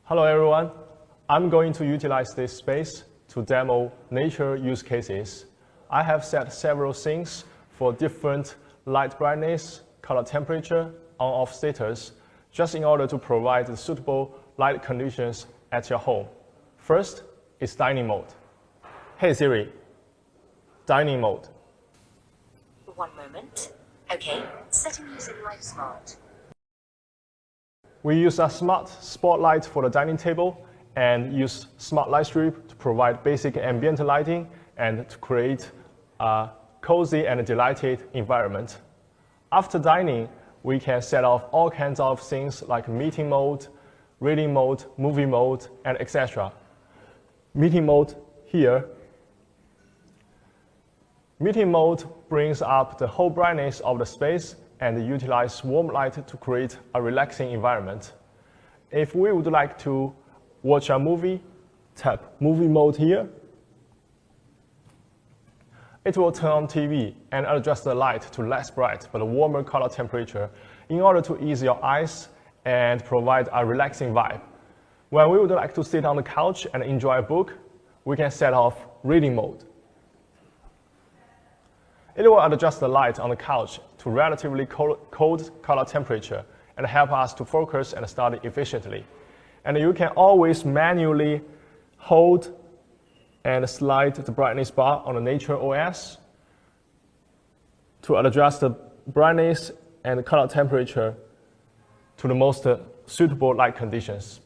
Hello everyone, I'm going to utilize this space to demo nature use cases. I have set several scenes for different light brightness, color temperature, on-off status, just in order to provide the suitable light conditions at your home. First is dining mode. Hey Siri, dining mode. One moment. Okay, setting using LifeSmart. We use a smart spotlight for the dining table and use smart light strip to provide basic ambient lighting and to create a cozy and delighted environment. After dining, we can set off all kinds of things like meeting mode, reading mode, movie mode, and etc. Meeting mode here. Meeting mode brings up the whole brightness of the space and utilize warm light to create a relaxing environment. If we would like to watch a movie, tap movie mode here. It will turn on TV and adjust the light to less bright but warmer color temperature in order to ease your eyes and provide a relaxing vibe. When we would like to sit on the couch and enjoy a book, we can set off reading mode. It will adjust the light on the couch to relatively cold color temperature and help us to focus and study efficiently. And you can always manually hold and slide the brightness bar on the Nature OS to adjust the brightness and color temperature to the most suitable light conditions.